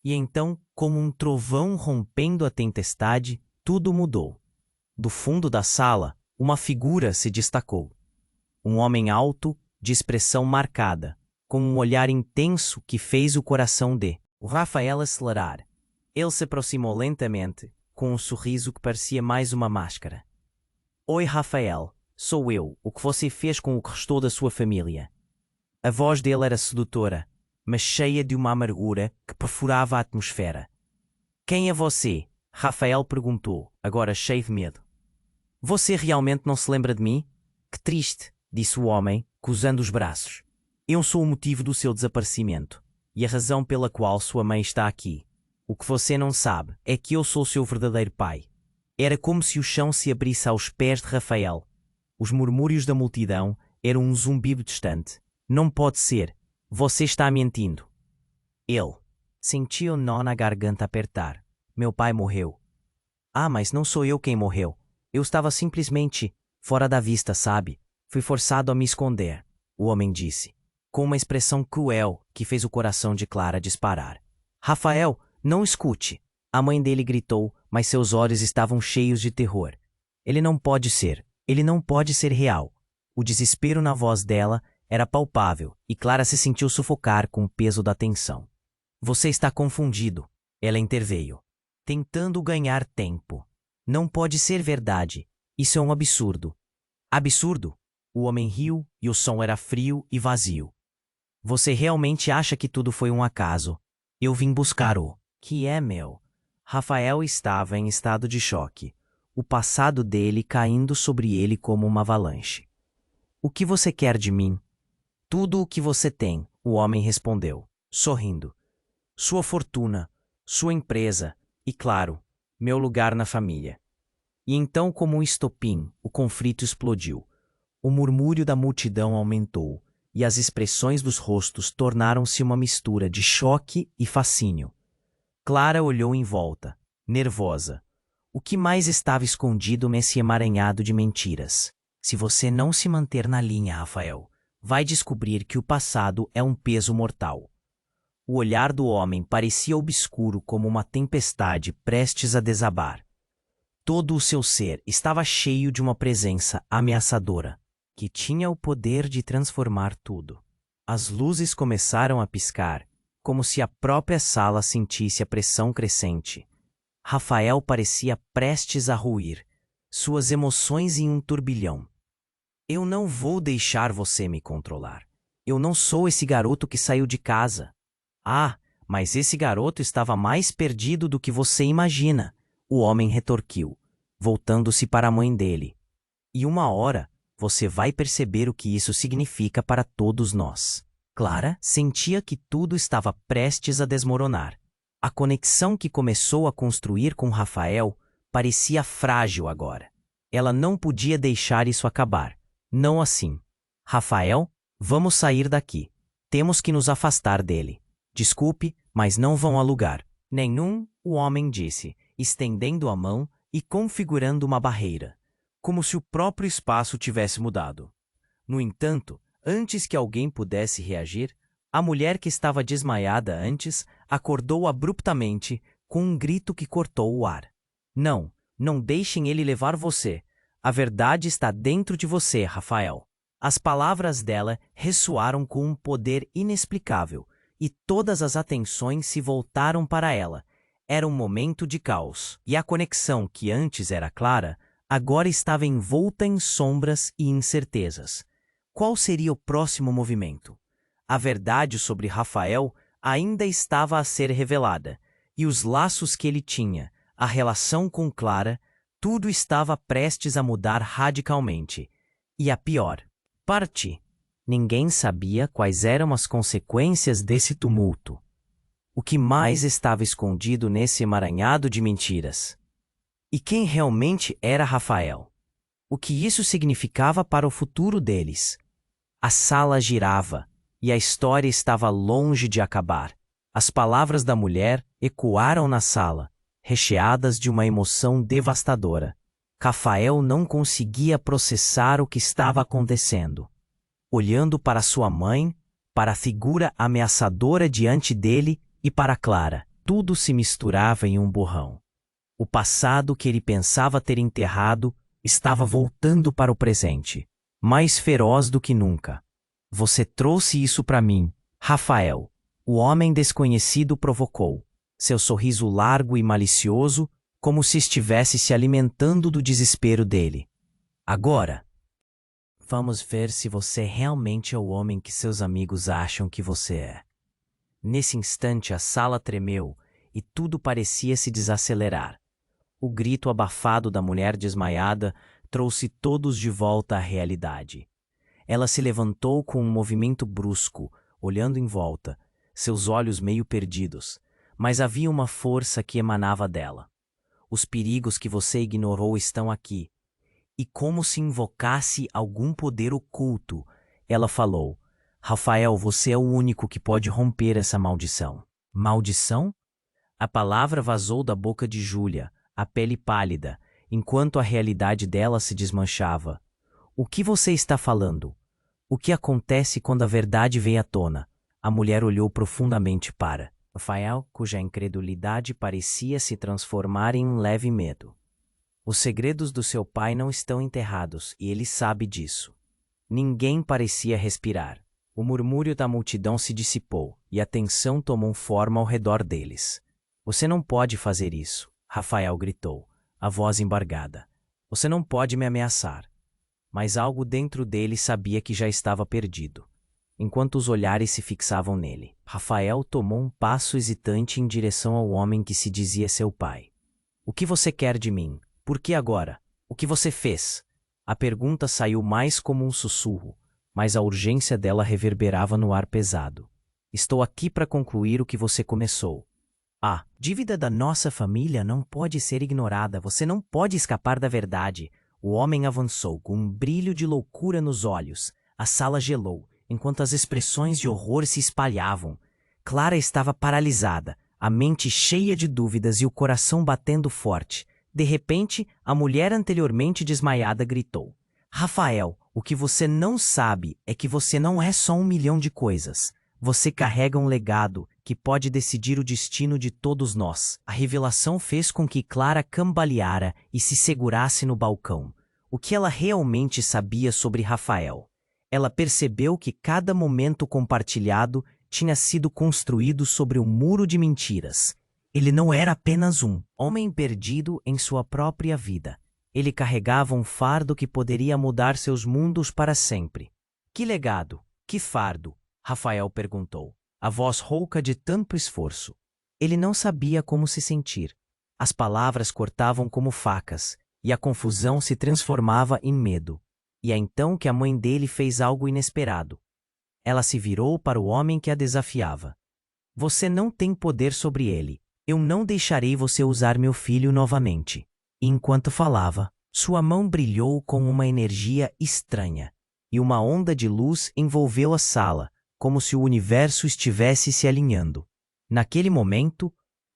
Speaker 1: E então, como um trovão rompendo a tempestade, tudo mudou. Do fundo da sala, uma figura se destacou. Um homem alto, de expressão marcada, com um olhar intenso que fez o coração de Rafael acelerar. Ele se aproximou lentamente, com um sorriso que parecia mais uma máscara. Oi, Rafael, sou eu, o que você fez com o que restou da sua família. A voz dele era sedutora, mas cheia de uma amargura que perfurava a atmosfera. Quem é você? Rafael perguntou, agora cheio de medo. Você realmente não se lembra de mim? Que triste, disse o homem, cruzando os braços. Eu sou o motivo do seu desaparecimento, e a razão pela qual sua mãe está aqui. O que você não sabe é que eu sou seu verdadeiro pai. Era como se o chão se abrisse aos pés de Rafael. Os murmúrios da multidão eram um zumbido distante. Não pode ser. Você está mentindo. Ele sentia o nó na garganta apertar. Meu pai morreu. Ah, mas não sou eu quem morreu. Eu estava simplesmente fora da vista, sabe? Fui forçado a me esconder, o homem disse, com uma expressão cruel que fez o coração de Clara disparar. Rafael, não escute! A mãe dele gritou, mas seus olhos estavam cheios de terror. Ele não pode ser real. O desespero na voz dela era palpável e Clara se sentiu sufocar com o peso da tensão. Você está confundido, ela interveio, tentando ganhar tempo. Não pode ser verdade. Isso é um absurdo. Absurdo? O homem riu e o som era frio e vazio. Você realmente acha que tudo foi um acaso? Eu vim buscar o que é meu. Rafael estava em estado de choque, o passado dele caindo sobre ele como uma avalanche. O que você quer de mim? Tudo o que você tem, o homem respondeu, sorrindo. Sua fortuna, sua empresa e, claro, meu lugar na família. E então, como um estopim, o conflito explodiu. O murmúrio da multidão aumentou, e as expressões dos rostos tornaram-se uma mistura de choque e fascínio. Clara olhou em volta, nervosa. O que mais estava escondido nesse emaranhado de mentiras? Se você não se manter na linha, Rafael, vai descobrir que o passado é um peso mortal. O olhar do homem parecia obscuro como uma tempestade prestes a desabar. Todo o seu ser estava cheio de uma presença ameaçadora, que tinha o poder de transformar tudo. As luzes começaram a piscar, como se a própria sala sentisse a pressão crescente. Rafael parecia prestes a ruir, suas emoções em um turbilhão. Eu não vou deixar você me controlar. Eu não sou esse garoto que saiu de casa. Ah, mas esse garoto estava mais perdido do que você imagina, o homem retorquiu, voltando-se para a mãe dele. E uma hora, você vai perceber o que isso significa para todos nós. Clara sentia que tudo estava prestes a desmoronar. A conexão que começou a construir com Rafael parecia frágil agora. Ela não podia deixar isso acabar. Não assim. Rafael, vamos sair daqui. Temos que nos afastar dele. Desculpe, mas não vão a lugar nenhum, o homem disse, estendendo a mão e configurando uma barreira, como se o próprio espaço tivesse mudado. No entanto, antes que alguém pudesse reagir, a mulher que estava desmaiada antes acordou abruptamente com um grito que cortou o ar. Não, não deixem ele levar você. A verdade está dentro de você, Rafael. As palavras dela ressoaram com um poder inexplicável, e todas as atenções se voltaram para ela. Era um momento de caos, e a conexão que antes era clara, agora estava envolta em sombras e incertezas. Qual seria o próximo movimento? A verdade sobre Rafael ainda estava a ser revelada, e os laços que ele tinha, a relação com Clara, tudo estava prestes a mudar radicalmente. E a pior parte, ninguém sabia quais eram as consequências desse tumulto. O que mais estava escondido nesse emaranhado de mentiras? E quem realmente era Rafael? O que isso significava para o futuro deles? A sala girava, e a história estava longe de acabar. As palavras da mulher ecoaram na sala, recheadas de uma emoção devastadora. Rafael não conseguia processar o que estava acontecendo. Olhando para sua mãe, para a figura ameaçadora diante dele e para Clara, tudo se misturava em um borrão. O passado que ele pensava ter enterrado estava voltando para o presente, mais feroz do que nunca. Você trouxe isso para mim, Rafael. O homem desconhecido provocou, seu sorriso largo e malicioso, como se estivesse se alimentando do desespero dele. Agora, vamos ver se você realmente é o homem que seus amigos acham que você é. Nesse instante a sala tremeu e tudo parecia se desacelerar. O grito abafado da mulher desmaiada trouxe todos de volta à realidade. Ela se levantou com um movimento brusco, olhando em volta, seus olhos meio perdidos, mas havia uma força que emanava dela. Os perigos que você ignorou estão aqui. E como se invocasse algum poder oculto, ela falou, Rafael, você é o único que pode romper essa maldição. Maldição? A palavra vazou da boca de Júlia, a pele pálida, enquanto a realidade dela se desmanchava. O que você está falando? O que acontece quando a verdade vem à tona? A mulher olhou profundamente para Rafael, cuja incredulidade parecia se transformar em um leve medo. Os segredos do seu pai não estão enterrados, e ele sabe disso. Ninguém parecia respirar. O murmúrio da multidão se dissipou, e a tensão tomou forma ao redor deles. Você não pode fazer isso, Rafael gritou, a voz embargada. Você não pode me ameaçar. Mas algo dentro dele sabia que já estava perdido. Enquanto os olhares se fixavam nele, Rafael tomou um passo hesitante em direção ao homem que se dizia seu pai. O que você quer de mim? Por que agora? O que você fez? A pergunta saiu mais como um sussurro, mas a urgência dela reverberava no ar pesado. Estou aqui para concluir o que você começou. A dívida da nossa família não pode ser ignorada. Você não pode escapar da verdade. O homem avançou com um brilho de loucura nos olhos. A sala gelou, enquanto as expressões de horror se espalhavam. Clara estava paralisada, a mente cheia de dúvidas e o coração batendo forte. De repente, a mulher anteriormente desmaiada gritou: Rafael, o que você não sabe é que você não é só 1 milhão de coisas. Você carrega um legado que pode decidir o destino de todos nós. A revelação fez com que Clara cambaleara e se segurasse no balcão. O que ela realmente sabia sobre Rafael? Ela percebeu que cada momento compartilhado tinha sido construído sobre um muro de mentiras. Ele não era apenas um homem perdido em sua própria vida. Ele carregava um fardo que poderia mudar seus mundos para sempre. Que legado? Que fardo? Rafael perguntou, a voz rouca de tanto esforço. Ele não sabia como se sentir. As palavras cortavam como facas, e a confusão se transformava em medo. E é então que a mãe dele fez algo inesperado. Ela se virou para o homem que a desafiava. Você não tem poder sobre ele. Eu não deixarei você usar meu filho novamente. E enquanto falava, sua mão brilhou com uma energia estranha, e uma onda de luz envolveu a sala, como se o universo estivesse se alinhando. Naquele momento,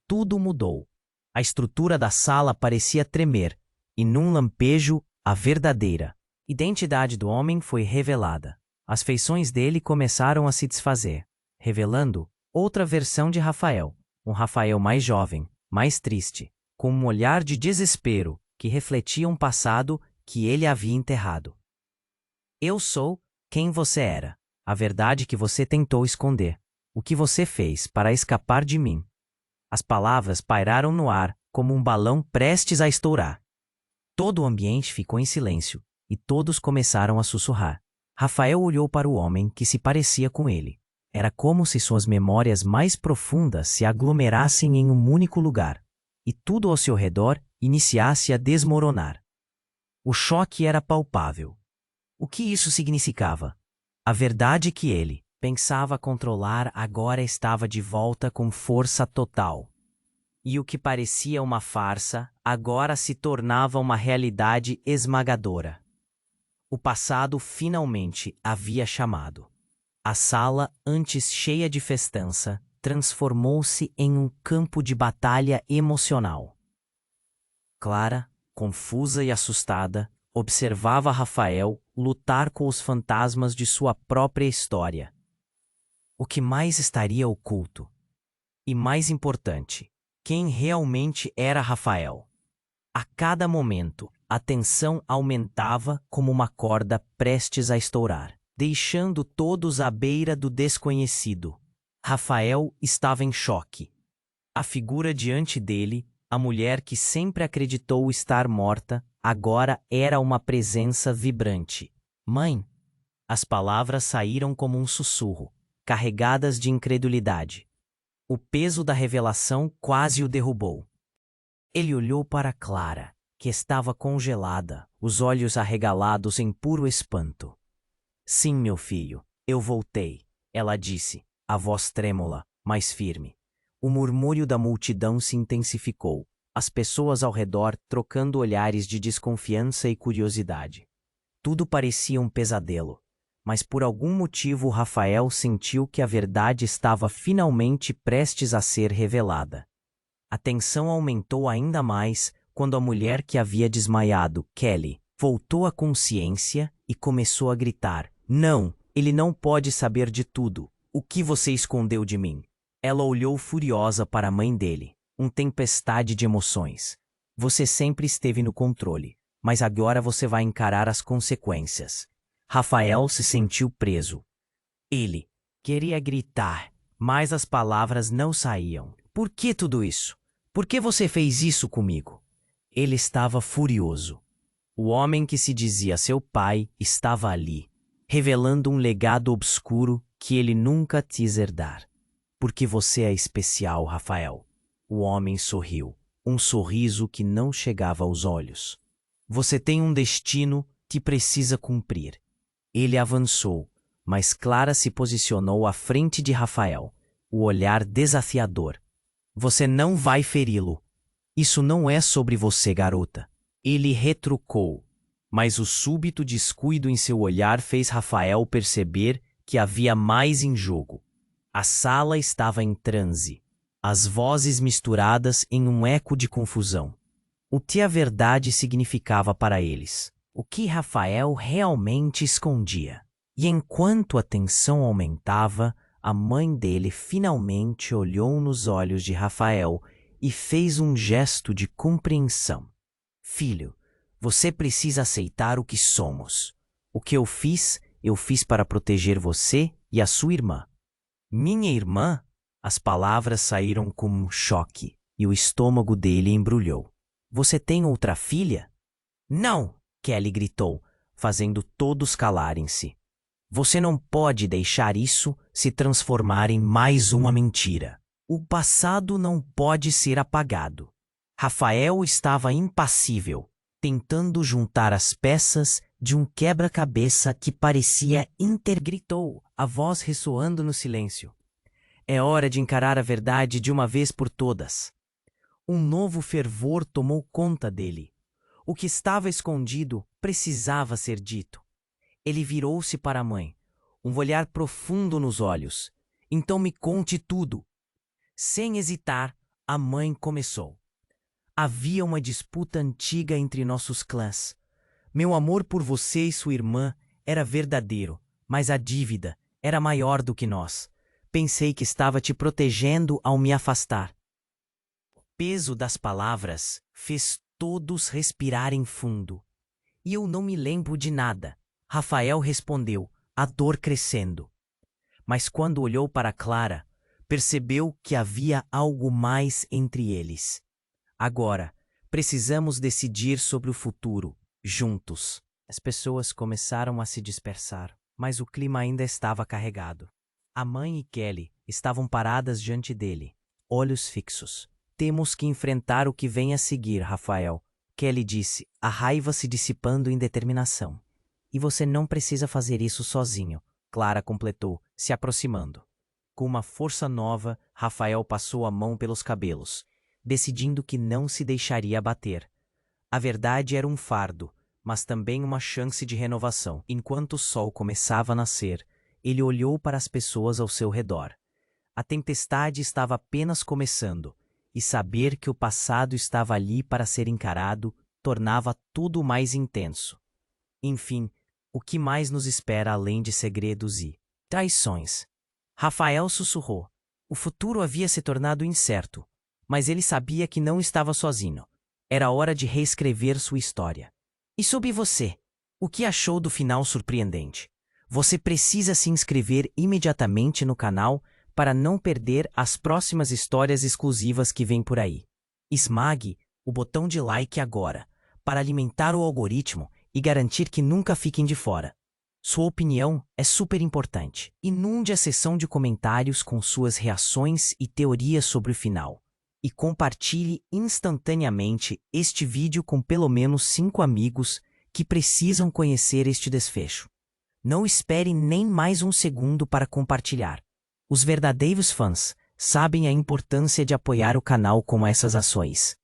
Speaker 1: tudo mudou. A estrutura da sala parecia tremer, e num lampejo, a verdadeira identidade do homem foi revelada. As feições dele começaram a se desfazer, revelando outra versão de Rafael, um Rafael mais jovem, mais triste, com um olhar de desespero que refletia um passado que ele havia enterrado. Eu sou quem você era. A verdade que você tentou esconder. O que você fez para escapar de mim. As palavras pairaram no ar como um balão prestes a estourar. Todo o ambiente ficou em silêncio e todos começaram a sussurrar. Rafael olhou para o homem que se parecia com ele. Era como se suas memórias mais profundas se aglomerassem em um único lugar, e tudo ao seu redor iniciasse a desmoronar. O choque era palpável. O que isso significava? A verdade que ele pensava controlar agora estava de volta com força total. E o que parecia uma farsa agora se tornava uma realidade esmagadora. O passado finalmente havia chamado. A sala, antes cheia de festança, transformou-se em um campo de batalha emocional. Clara, confusa e assustada, observava Rafael lutar com os fantasmas de sua própria história. O que mais estaria oculto? E mais importante, quem realmente era Rafael? A cada momento, a tensão aumentava como uma corda prestes a estourar, deixando todos à beira do desconhecido. Rafael estava em choque. A figura diante dele, a mulher que sempre acreditou estar morta, agora era uma presença vibrante. Mãe! As palavras saíram como um sussurro, carregadas de incredulidade. O peso da revelação quase o derrubou. Ele olhou para Clara, que estava congelada, os olhos arregalados em puro espanto. Sim, meu filho, eu voltei, ela disse, a voz trêmula, mas firme. O murmúrio da multidão se intensificou, as pessoas ao redor trocando olhares de desconfiança e curiosidade. Tudo parecia um pesadelo, mas por algum motivo Rafael sentiu que a verdade estava finalmente prestes a ser revelada. A tensão aumentou ainda mais quando a mulher que havia desmaiado, Kelly, voltou à consciência e começou a gritar: Não, ele não pode saber de tudo. O que você escondeu de mim? Ela olhou furiosa para a mãe dele, tempestade de emoções. Você sempre esteve no controle, mas agora você vai encarar as consequências. Rafael se sentiu preso. Ele queria gritar, mas as palavras não saíam. Por que tudo isso? Por que você fez isso comigo? Ele estava furioso. O homem que se dizia seu pai estava ali, revelando um legado obscuro que ele nunca quis herdar. Porque você é especial, Rafael. O homem sorriu, um sorriso que não chegava aos olhos. Você tem um destino te precisa cumprir. Ele avançou, mas Clara se posicionou à frente de Rafael, o olhar desafiador. Você não vai feri-lo. Isso não é sobre você, garota. Ele retrucou, mas o súbito descuido em seu olhar fez Rafael perceber que havia mais em jogo. A sala estava em transe, as vozes misturadas em um eco de confusão. O que a verdade significava para eles? O que Rafael realmente escondia? E enquanto a tensão aumentava, a mãe dele finalmente olhou nos olhos de Rafael e fez um gesto de compreensão. Filho, você precisa aceitar o que somos. O que eu fiz para proteger você e a sua irmã. Minha irmã? As palavras saíram como um choque e o estômago dele embrulhou. Você tem outra filha? Não! Kelly gritou, fazendo todos calarem-se. Você não pode deixar isso se transformar em mais uma mentira. O passado não pode ser apagado. Rafael estava impassível, tentando juntar as peças de um quebra-cabeça que parecia gritou, a voz ressoando no silêncio. É hora de encarar a verdade de uma vez por todas. Um novo fervor tomou conta dele. O que estava escondido precisava ser dito. Ele virou-se para a mãe, um olhar profundo nos olhos. Então me conte tudo. Sem hesitar, a mãe começou. Havia uma disputa antiga entre nossos clãs. Meu amor por você e sua irmã era verdadeiro, mas a dívida era maior do que nós. Pensei que estava te protegendo ao me afastar. O peso das palavras fez todos respirarem fundo. E eu não me lembro de nada. Rafael respondeu, a dor crescendo. Mas quando olhou para Clara, percebeu que havia algo mais entre eles. Agora, precisamos decidir sobre o futuro, juntos. As pessoas começaram a se dispersar, mas o clima ainda estava carregado. A mãe e Kelly estavam paradas diante dele, olhos fixos. Temos que enfrentar o que vem a seguir, Rafael. Kelly disse, a raiva se dissipando em determinação. E você não precisa fazer isso sozinho, Clara completou, se aproximando. Com uma força nova, Rafael passou a mão pelos cabelos, decidindo que não se deixaria abater. A verdade era um fardo, mas também uma chance de renovação. Enquanto o sol começava a nascer, ele olhou para as pessoas ao seu redor. A tempestade estava apenas começando, e saber que o passado estava ali para ser encarado tornava tudo mais intenso. Enfim, o que mais nos espera além de segredos e traições? Rafael sussurrou. O futuro havia se tornado incerto, mas ele sabia que não estava sozinho. Era hora de reescrever sua história. E sobre você? O que achou do final surpreendente? Você precisa se inscrever imediatamente no canal para não perder as próximas histórias exclusivas que vêm por aí. Esmague o botão de like agora, para alimentar o algoritmo e garantir que nunca fiquem de fora. Sua opinião é super importante. Inunde a seção de comentários com suas reações e teorias sobre o final. E compartilhe instantaneamente este vídeo com pelo menos 5 amigos que precisam conhecer este desfecho. Não espere nem mais um segundo para compartilhar. Os verdadeiros fãs sabem a importância de apoiar o canal com essas ações.